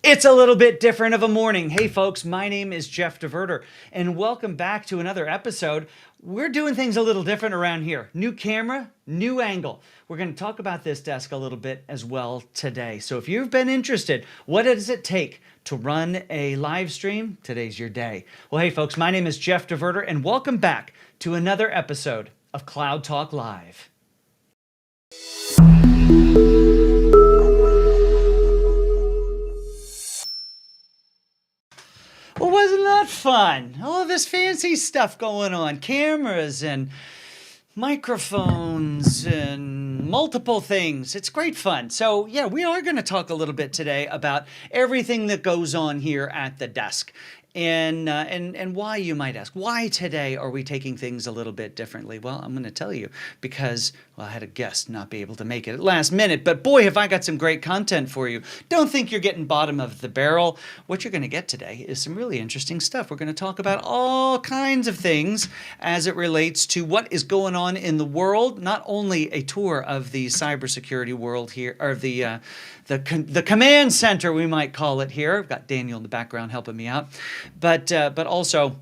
It's a little bit different of a morning. Hey folks, my name is Jeff Diverter and welcome back to another episode. We're doing things a little different around here. New camera, new angle. We're going to talk about this desk a little bit as well today. So if you've been interested, what does it take to run a live stream? Today's your day. Well, hey folks, my name is Jeff Diverter and welcome back to another episode of Cloud Talk Live. Well, wasn't that fun? All this fancy stuff going on, cameras and microphones and multiple things. It's great fun. So yeah, we are going to talk a little bit today about everything that goes on here at the desk. And why, you might ask, why today are we taking things a little bit differently? Well, I'm going to tell you because, well, I had a guest not be able to make it at last minute, but boy, have I got some great content for you. Don't think you're getting bottom of the barrel. What you're going to get today is some really interesting stuff. We're going to talk about all kinds of things as it relates to what is going on in the world, not only a tour of the cybersecurity world here, or the command center, we might call it here. I've got Daniel in the background helping me out, but also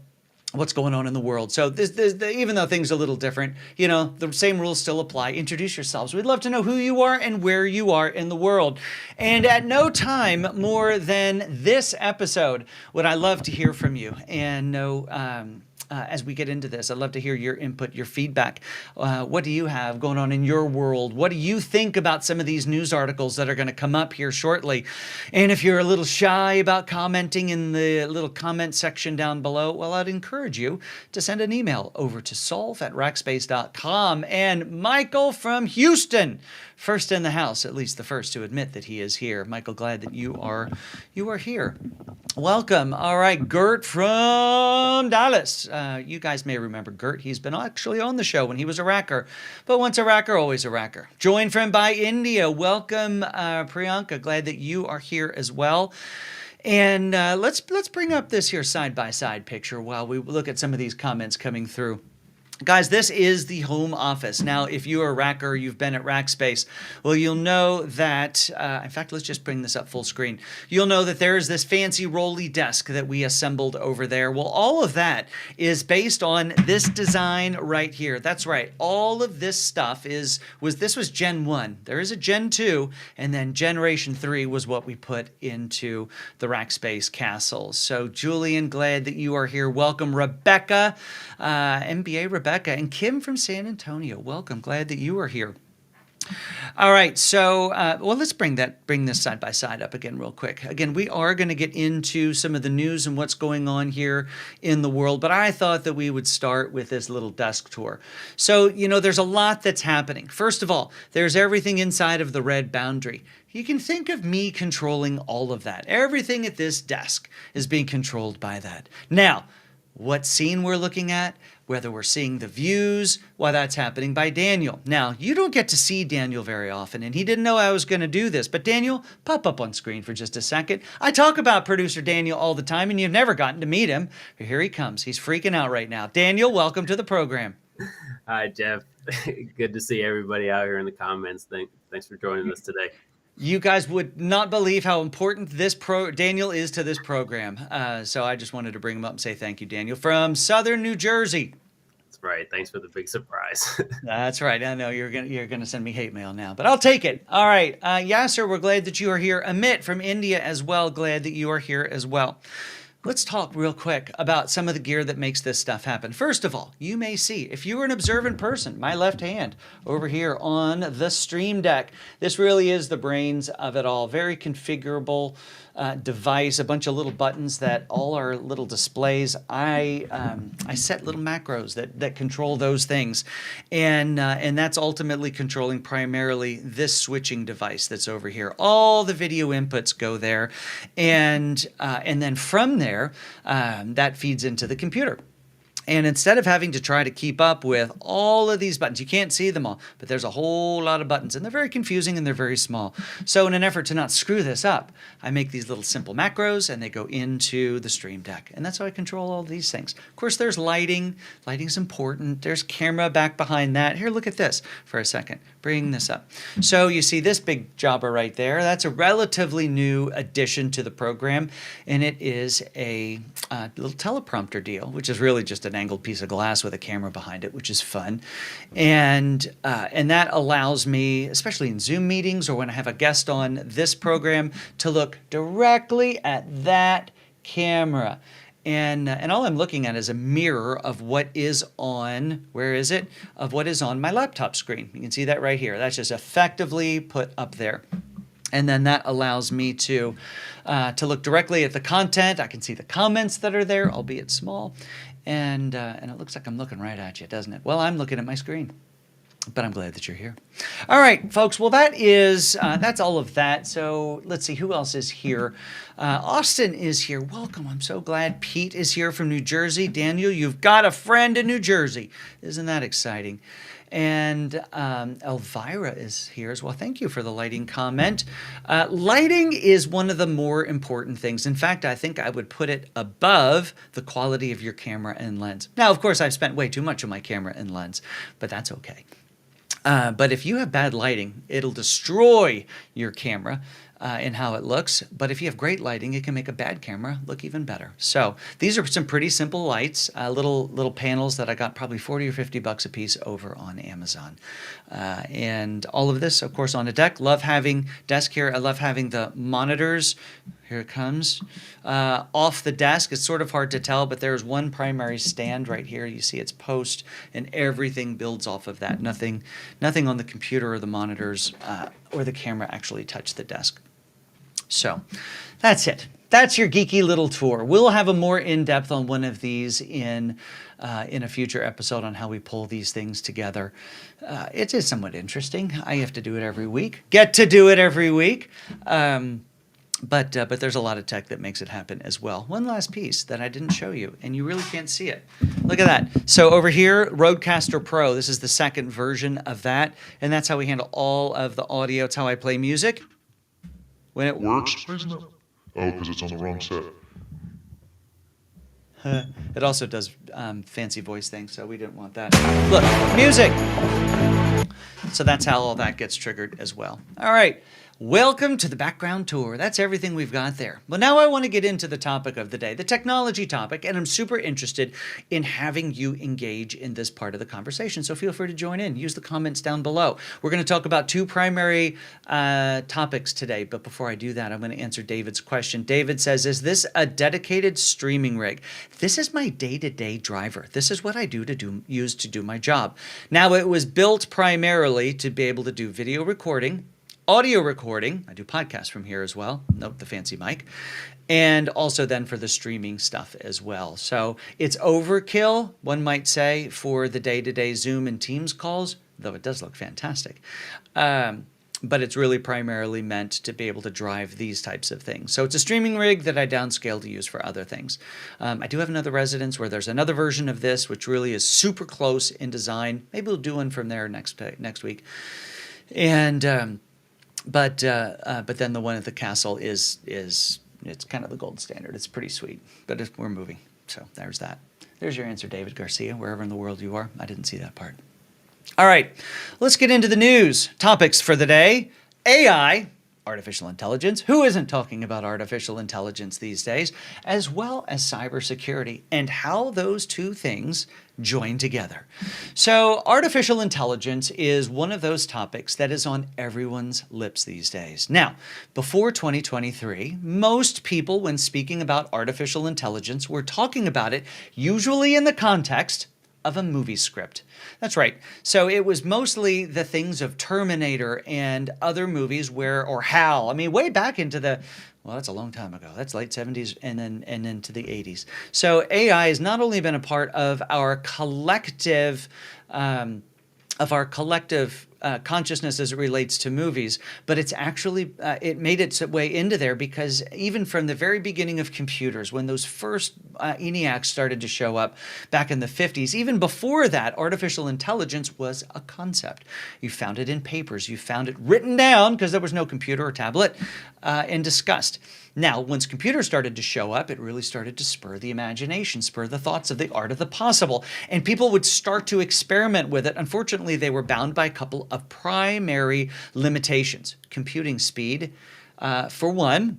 what's going on in the world. So even though things are a little different, you know, the same rules still apply. Introduce yourselves. We'd love to know who you are and where you are in the world. And at no time more than this episode would I love to hear from you and know, as we get into this, I'd love to hear your input, your feedback. What do you have going on in your world? What do you think about some of these news articles that are going to come up here shortly? And if you're a little shy about commenting in the little comment section down below, well, I'd encourage you to send an email over to solve@rackspace.com. And Michael from Houston, first in the house, at least the first to admit that he is here. Michael, glad that you are here. Welcome. All right, Gert from Dallas. You guys may remember Gert. He's been actually on the show when he was a racker. But once a racker, always a racker. Joined from by India. Welcome, Priyanka. Glad that you are here as well. And let's bring up this here side-by-side picture while we look at some of these comments coming through. Guys, this is the home office. Now, if you're a racker, you've been at Rackspace, well, you'll know that, in fact, let's just bring this up full screen. You'll know that there is this fancy rolly desk that we assembled over there. Well, all of that is based on this design right here. That's right. All of this stuff was Gen 1. There is a Gen 2, and then Generation 3 was what we put into the Rackspace Castle. So, Julian, glad that you are here. Welcome, Rebecca, MBA Rebecca, and Kim from San Antonio. Welcome. Glad that you are here. All right, so well, let's bring this side by side up again real quick. Again, we are going to get into some of the news and what's going on here in the world, but I thought that we would start with this little desk tour. So, you know, there's a lot that's happening. First of all, there's everything inside of the red boundary. You can think of me controlling all of that. Everything at this desk is being controlled by that. Now, what scene we're looking at, whether we're seeing the views, why that's happening by Daniel. Now, you don't get to see Daniel very often, and he didn't know I was going to do this, but Daniel, pop up on screen for just a second. I talk about producer Daniel all the time, and you've never gotten to meet him. Here he comes. He's freaking out right now. Daniel, welcome to the program. Hi, Jeff. Good to see everybody out here in the comments. Thanks for joining us today. You guys would not believe how important Daniel is to this program. So I just wanted to bring him up and say thank you, Daniel, from Southern New Jersey. That's right. Thanks for the big surprise. That's right. I know you're gonna send me hate mail now, but I'll take it. All right, Yasser, we're glad that you are here. Amit from India as well. Glad that you are here as well. Let's talk real quick about some of the gear that makes this stuff happen. First of all, you may see, if you were an observant person, my left hand over here on the Stream Deck. This really is the brains of it all. Very configurable device, a bunch of little buttons that all are little displays. I set little macros that control those things. And that's ultimately controlling primarily this switching device that's over here. All the video inputs go there. And then from there, that feeds into the computer. And instead of having to try to keep up with all of these buttons, you can't see them all, but there's a whole lot of buttons and they're very confusing and they're very small. So in an effort to not screw this up, I make these little simple macros and they go into the Stream Deck. And that's how I control all these things. Of course, there's lighting. Lighting's important. There's camera back behind that. Here, look at this for a second. Bring this up. So you see this big jobber right there. That's a relatively new addition to the program. And it is a little teleprompter deal, which is really just an angled piece of glass with a camera behind it, which is fun. And that allows me, especially in Zoom meetings or when I have a guest on this program, to look directly at that camera. And all I'm looking at is a mirror of what is on, where is it? Of what is on my laptop screen. You can see that right here. That's just effectively put up there. And then that allows me to look directly at the content. I can see the comments that are there, albeit small. And it looks like I'm looking right at you, doesn't it? Well, I'm looking at my screen. But I'm glad that you're here. All right, folks. Well, that's all of that. So let's see who else is here. Austin is here. Welcome. I'm so glad. Pete is here from New Jersey. Daniel, you've got a friend in New Jersey. Isn't that exciting? And Elvira is here as well. Thank you for the lighting comment. Lighting is one of the more important things. In fact, I think I would put it above the quality of your camera and lens. Now, of course, I've spent way too much on my camera and lens, but that's okay. But if you have bad lighting, it'll destroy your camera in how it looks. But if you have great lighting, it can make a bad camera look even better. So these are some pretty simple lights, little panels that I got probably 40 or 50 bucks a piece over on Amazon. And all of this, of course, on a deck. Love having desk here. I love having the monitors. Here it comes. Off the desk. It's sort of hard to tell, but there's one primary stand right here. You see its post, and everything builds off of that. Nothing on the computer or the monitors or the camera actually touch the desk. So that's it. That's your geeky little tour. We'll have a more in-depth on one of these in a future episode on how we pull these things together. It is somewhat interesting. I have to do it every week. Get to do it every week. But there's a lot of tech that makes it happen as well. One last piece that I didn't show you, and you really can't see it. Look at that. So over here, Rodecaster Pro. This is the second version of that, and that's how we handle all of the audio. It's how I play music. When it works, isn't it? Oh, because it's on the wrong set. it also does fancy voice things, so we didn't want that. Look, music. So that's how all that gets triggered as well. All right. Welcome to the background tour. That's everything we've got there. But now I want to get into the topic of the day, the technology topic, and I'm super interested in having you engage in this part of the conversation. So feel free to join in. Use the comments down below. We're going to talk about two primary topics today. But before I do that, I'm going to answer David's question. David says, is this a dedicated streaming rig? This is my day-to-day driver. This is what I use to do my job. Now, it was built primarily to be able to do video recording, audio recording. I do podcasts from here as well. Note the fancy mic. And also then for the streaming stuff as well. So it's overkill, one might say, for the day-to-day Zoom and Teams calls, though it does look fantastic. But it's really primarily meant to be able to drive these types of things. So it's a streaming rig that I downscale to use for other things. I do have another residence where there's another version of this, which really is super close in design. Maybe we'll do one from there next week. And but then the one at the castle is it's kind of the gold standard. It's pretty sweet, but we're moving. So there's that. There's your answer, David Garcia, wherever in the world you are. I didn't see that part. All right, let's get into the news. Topics for the day: AI, artificial intelligence. Who isn't talking about artificial intelligence these days? As well as cybersecurity and how those two things join together. So artificial intelligence is one of those topics that is on everyone's lips these days. Now, before 2023, most people, when speaking about artificial intelligence, were talking about it usually in the context of a movie script. That's right. So it was mostly the things of Terminator and other movies or HAL. I mean, way back into that's a long time ago. That's late 70s and then into the 80s. So AI has not only been a part of our collective consciousness as it relates to movies, but it's actually it made its way into there because even from the very beginning of computers, when those first ENIACs started to show up back in the 50s, even before that, artificial intelligence was a concept. You found it in papers, you found it written down because there was no computer or tablet, and discussed. Now, once computers started to show up, it really started to spur the imagination, spur the thoughts of the art of the possible, and people would start to experiment with it. Unfortunately, they were bound by a couple of primary limitations. Computing speed, for one,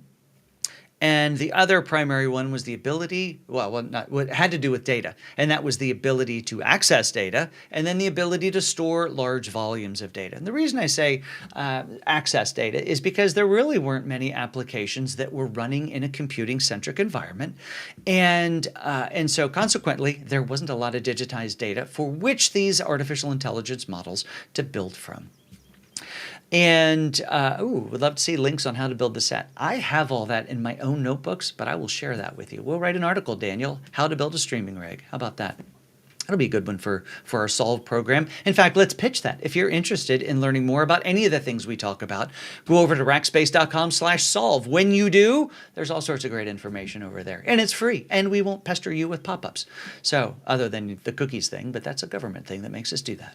and the other primary one was the ability, it had to do with data, and that was the ability to access data, and then the ability to store large volumes of data. And the reason I say access data is because there really weren't many applications that were running in a computing-centric environment, and so consequently, there wasn't a lot of digitized data for which these artificial intelligence models to build from. And would love to see links on how to build the set. I have all that in my own notebooks, but I will share that with you. We'll write an article, Daniel, how to build a streaming rig. How about that? That'll be a good one for our Solve program. In fact, let's pitch that. If you're interested in learning more about any of the things we talk about, go over to rackspace.com/solve. When you do, there's all sorts of great information over there. And it's free, and we won't pester you with pop-ups. So, other than the cookies thing, but that's a government thing that makes us do that.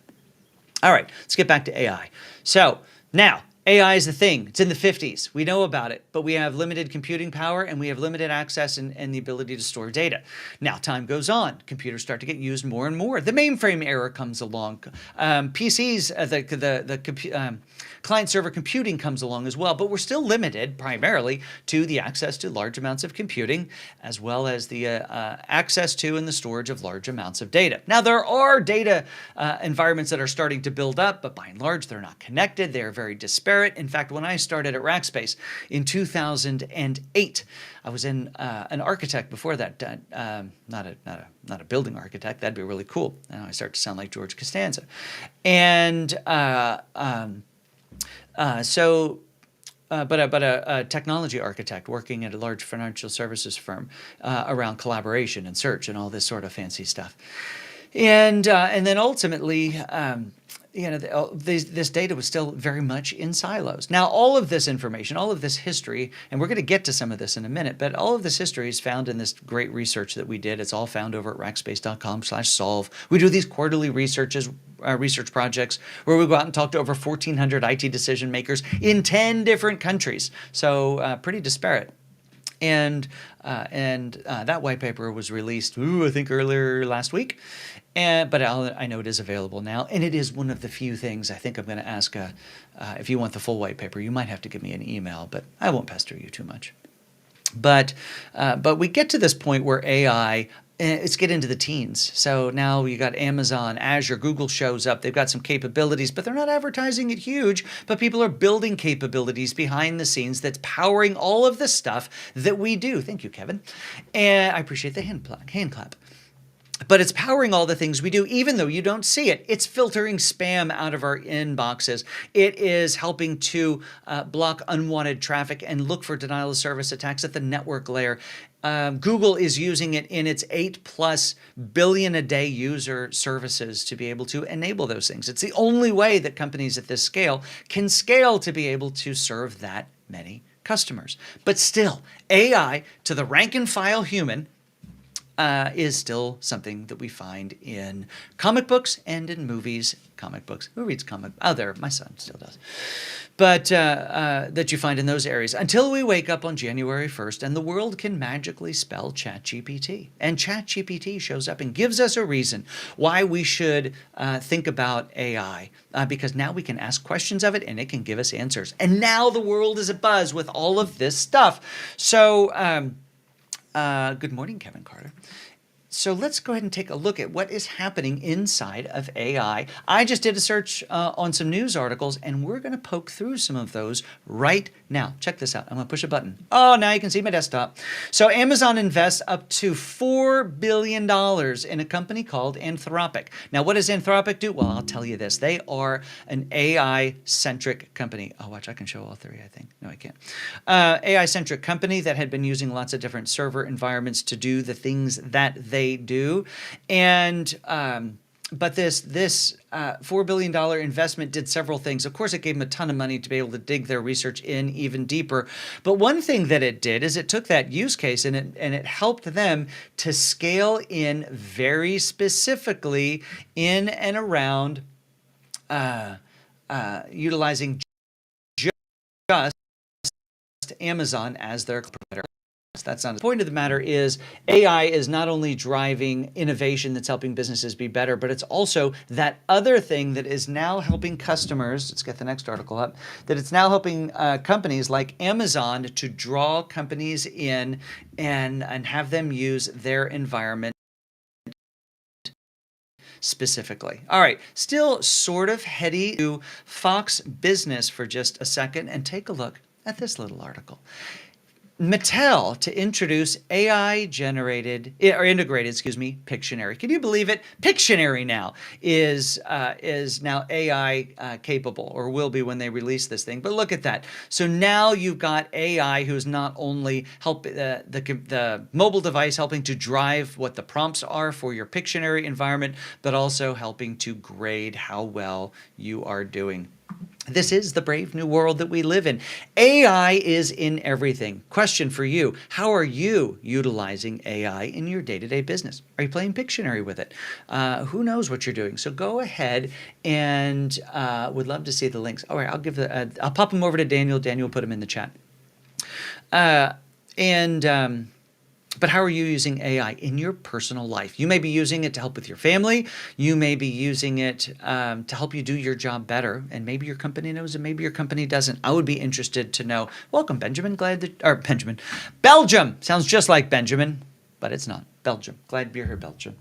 All right, let's get back to AI. So, now, AI is the thing. It's in the 50s. We know about it, but we have limited computing power and we have limited access and the ability to store data. Now, time goes on. Computers start to get used more and more. The mainframe era comes along. PCs, client-server computing comes along as well, but we're still limited primarily to the access to large amounts of computing, as well as the access to and the storage of large amounts of data. Now, there are data environments that are starting to build up, but by and large, they're not connected. They're very disparate. In fact, when I started at Rackspace in 2008, I was an architect before that, not a building architect. That'd be really cool. Now I start to sound like George Costanza. And but a technology architect working at a large financial services firm around collaboration and search and all this sort of fancy stuff. And then ultimately, this data was still very much in silos. Now, all of this information, all of this history, and we're going to get to some of this in a minute, but all of this history is found in this great research that we did. It's all found over at rackspace.com/solve. We do these quarterly research projects where we go out and talk to over 1,400 IT decision makers in 10 different countries. So pretty disparate. And that white paper was released, I think earlier last week. But I know it is available now, and it is one of the few things I think I'm going to ask. If you want the full white paper, you might have to give me an email, but I won't pester you too much. But we get to this point where AI, it's get into the teens. So now you got Amazon, Azure, Google shows up. They've got some capabilities, but they're not advertising it huge. But people are building capabilities behind the scenes that's powering all of the stuff that we do. Thank you, Kevin. And I appreciate the hand clap. But it's powering all the things we do, even though you don't see it. It's filtering spam out of our inboxes. It is helping to block unwanted traffic and look for denial of service attacks at the network layer. Google is using it in its 8+ billion a day user services to be able to enable those things. It's the only way that companies at this scale can scale to be able to serve that many customers. But still, AI to the rank and file human is still something that we find in comic books and in movies. Comic books. Who reads comic? Oh, there, my son still does. But that you find in those areas until we wake up on January 1st and the world can magically spell ChatGPT. And ChatGPT shows up and gives us a reason why we should think about AI. Because now we can ask questions of it and it can give us answers. And now the world is abuzz with all of this stuff. So, good morning, Kevin Carter. So let's go ahead and take a look at what is happening inside of AI. I just did a search on some news articles, and we're going to poke through some of those right now. Check this out. I'm going to push a button. Oh, now you can see my desktop. So Amazon invests up to $4 billion in a company called Anthropic. Now, what does Anthropic do? Well, I'll tell you this. They are an AI-centric company. Oh, watch, I can show all three, I think. No, I can't. AI-centric company that had been using lots of different server environments to do the things that they do. And but this $4 billion investment did several things. Of course, it gave them a ton of money to be able to dig their research in even deeper. But one thing that it did is it took that use case and it helped them to scale in very specifically in and around utilizing just Amazon as their provider. That's not the point of the matter. Is AI is not only driving innovation that's helping businesses be better, but it's also that other thing that is now helping customers. Let's get the next article up. That it's now helping companies like Amazon to draw companies in and have them use their environment specifically. All right, still sort of heady to Fox Business for just a second and take a look at this little article. Mattel to introduce AI generated or integrated, Pictionary. Can you believe it? Pictionary now is now AI capable, or will be when they release this thing. But look at that. So now you've got AI who's not only help the mobile device helping to drive what the prompts are for your Pictionary environment, but also helping to grade how well you are doing. This is the brave new world that we live in. AI is in everything. Question for you. How are you utilizing AI in your day-to-day business? Are you playing Pictionary with it? Who knows what you're doing? So go ahead and would love to see the links. All right, I'll pop them over to Daniel. Daniel will put them in the chat. But how are you using AI in your personal life? You may be using it to help with your family. You may be using it to help you do your job better. And maybe your company knows and maybe your company doesn't. I would be interested to know. Welcome, Benjamin. Belgium. Sounds just like Benjamin, but it's not. Belgium. Glad to be here, Belgium.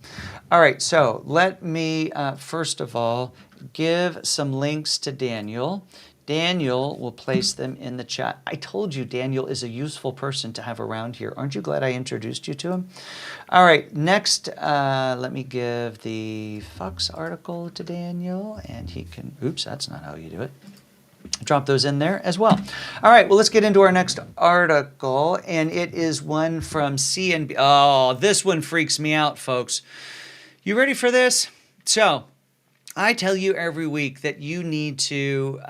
All right, so let me, first of all, give some links to Daniel. Daniel will place them in the chat. I told you Daniel is a useful person to have around here. Aren't you glad I introduced you to him? All right, next, let me give the Fox article to Daniel, and he can, oops, that's not how you do it. Drop those in there as well. All right, well, let's get into our next article, and it is one from CNBC. Oh, this one freaks me out, folks. You ready for this? So, I tell you every week that you need to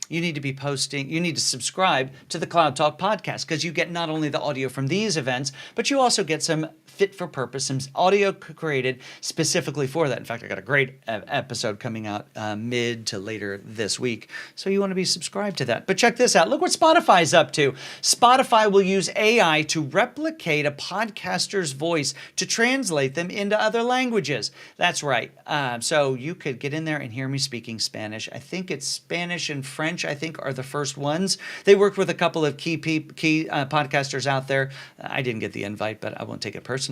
be posting, you need to subscribe to the Cloud Talk podcast because you get not only the audio from these events, but you also get some fit for purpose, some audio created specifically for that. In fact, I got a great episode coming out mid to later this week. So you want to be subscribed to that. But check this out. Look what Spotify's up to. Spotify will use AI to replicate a podcaster's voice to translate them into other languages. That's right. So you could get in there and hear me speaking Spanish. I think it's Spanish and French, I think, are the first ones. They worked with a couple of key podcasters out there. I didn't get the invite, but I won't take it personally.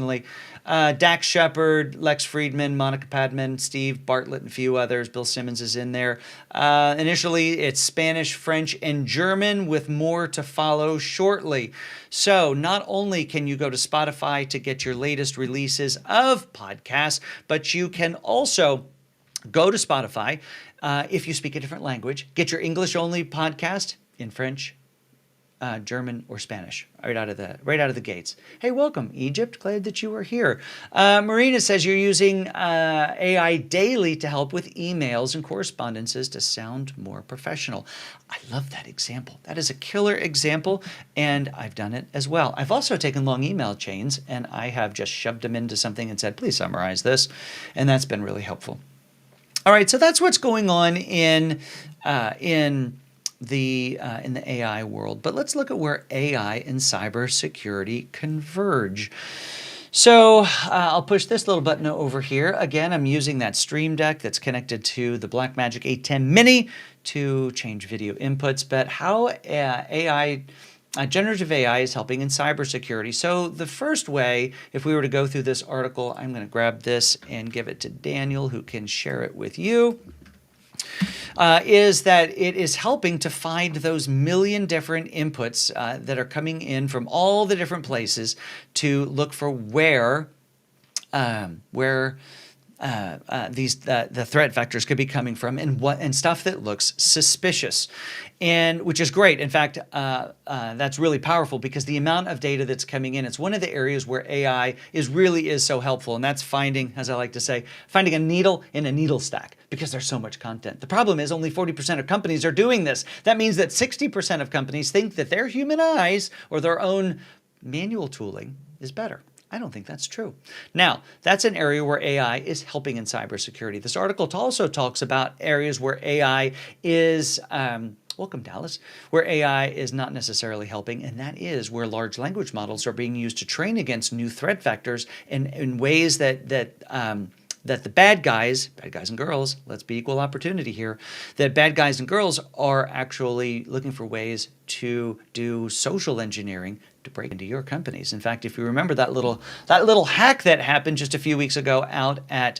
Dax Shepard, Lex Friedman, Monica Padman, Steve Bartlett, and a few others. Bill Simmons is in there. Initially, it's Spanish, French, and German, with more to follow shortly. So not only can you go to Spotify to get your latest releases of podcasts, but you can also go to Spotify if you speak a different language. Get your English-only podcast in French, German, or Spanish right out of the gates. Hey, welcome, Egypt. Glad that you were here. Marina says you're using AI daily to help with emails and correspondences to sound more professional. I love that example. That is a killer example, and I've done it as well. I've also taken long email chains, and I have just shoved them into something and said, please summarize this, and that's been really helpful. All right, so that's what's going on in the AI world. But let's look at where AI and cybersecurity converge. So I'll push this little button over here. Again, I'm using that Stream Deck that's connected to the Blackmagic 810 Mini to change video inputs. But how generative AI is helping in cybersecurity. So the first way, if we were to go through this article, I'm going to grab this and give it to Daniel, who can share it with you. Is that it is helping to find those million different inputs that are coming in from all the different places to look for where the threat vectors could be coming from, and stuff that looks suspicious, and which is great. In fact, that's really powerful because the amount of data that's coming in, it's one of the areas where AI really is so helpful, and that's finding, as I like to say, finding a needle in a needle stack because there's so much content. The problem is only 40% of companies are doing this. That means that 60% of companies think that their human eyes or their own manual tooling is better. I don't think that's true. Now, that's an area where AI is helping in cybersecurity. This article also talks about areas where AI is, welcome Dallas, where AI is not necessarily helping, and that is where large language models are being used to train against new threat vectors in ways that the bad guys and girls, let's be equal opportunity here, that bad guys and girls are actually looking for ways to do social engineering to break into your companies. In fact, if you remember that little hack that happened just a few weeks ago out at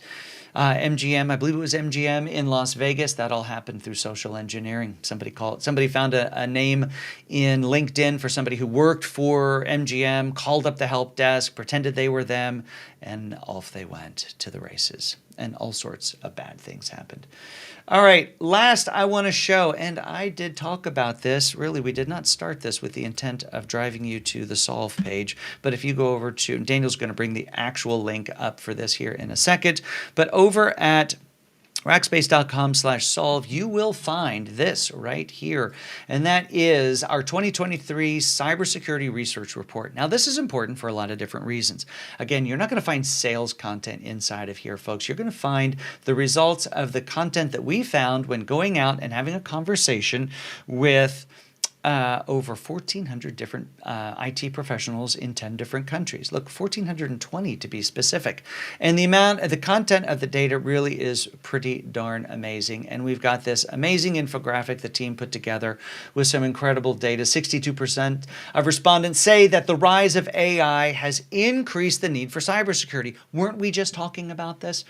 MGM, I believe it was MGM in Las Vegas, that all happened through social engineering. Somebody found a name in LinkedIn for somebody who worked for MGM, called up the help desk, pretended they were them, and off they went to the races. And all sorts of bad things happened. All right, last I want to show, and I did talk about this. Really, we did not start this with the intent of driving you to the Solve page, but if you go over to, Daniel's going to bring the actual link up for this here in a second, but over at Rackspace.com/solve, you will find this right here, and that is our 2023 Cybersecurity Research Report. Now, this is important for a lot of different reasons. Again, you're not going to find sales content inside of here, folks. You're going to find the results of the content that we found when going out and having a conversation with over 1,400 different IT professionals in 10 different countries. Look, 1,420 to be specific. And the content of the data really is pretty darn amazing. And we've got this amazing infographic the team put together with some incredible data. 62% of respondents say that the rise of AI has increased the need for cybersecurity. Weren't we just talking about this?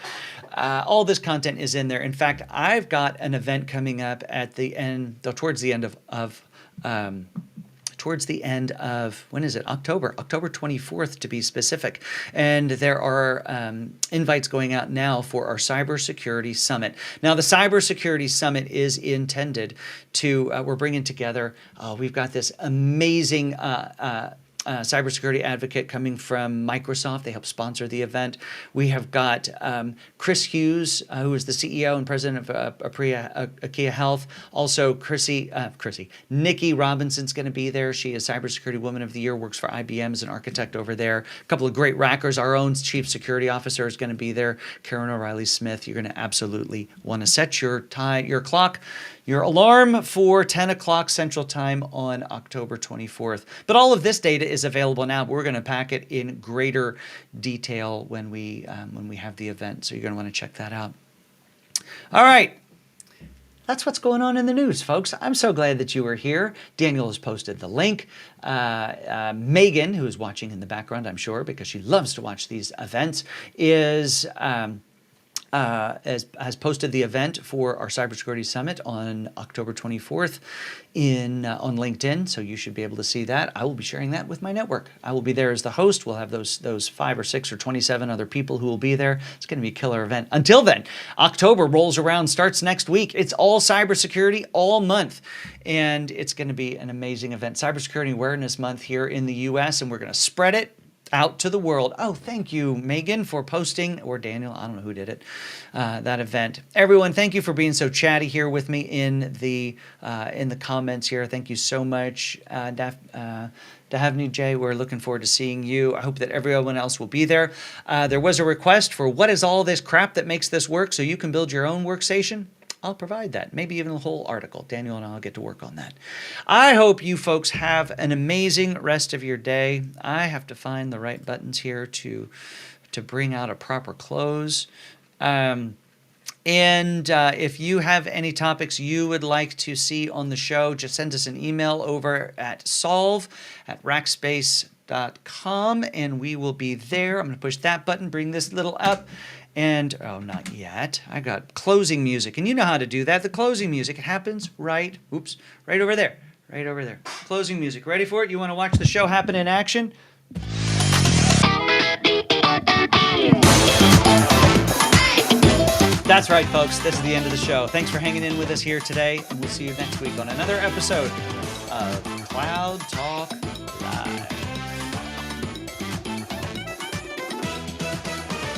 All this content is in there. In fact, I've got an event coming up at the end, towards the end of when is it? October 24th to be specific. And there are invites going out now for our Cybersecurity Summit. Now, the Cybersecurity Summit is intended to, we're bringing together, we've got this amazing cybersecurity advocate coming from Microsoft. They help sponsor the event. We have got Chris Hughes, who is the CEO and president of Akia Health. Also, Nikki Robinson's going to be there. She is Cybersecurity Woman of the Year, works for IBM as an architect over there. A couple of great rackers. Our own Chief Security Officer is going to be there, Karen O'Reilly Smith. You're going to absolutely want to set your clock, your alarm for 10 o'clock Central Time on October 24th. But all of this data is available now. We're going to pack it in greater detail when we have the event. So you're going to want to check that out. All right. That's what's going on in the news, folks. I'm so glad that you were here. Daniel has posted the link. Megan, who is watching in the background, I'm sure, because she loves to watch these events, has posted the event for our Cybersecurity Summit on October 24th on LinkedIn, so you should be able to see that. I will be sharing that with my network. I will be there as the host. We'll have those 5 or 6 or 27 other people who will be there. It's going to be a killer event. Until then, October rolls around, starts next week. It's all cybersecurity all month, and it's going to be an amazing event. Cybersecurity Awareness Month here in the U.S., and we're going to spread it out to the world. Oh, thank you, Megan, for posting, or Daniel, I don't know who did it, that event. Everyone, thank you for being so chatty here with me in the comments here. Thank you so much, Dahavni J. We're looking forward to seeing you. I hope that everyone else will be there. There was a request for what is all this crap that makes this work so you can build your own workstation. I'll provide that, maybe even a whole article. Daniel and I'll get to work on that. I hope you folks have an amazing rest of your day. I have to find the right buttons here to bring out a proper close. And if you have any topics you would like to see on the show, just send us an email over at solve@rackspace.com, and we will be there. I'm going to push that button, bring this little up. And, oh, not yet. I got closing music. And you know how to do that. The closing music, it happens right over there. Right over there. Closing music. Ready for it? You want to watch the show happen in action? That's right, folks. This is the end of the show. Thanks for hanging in with us here today, and we'll see you next week on another episode of Cloud Talk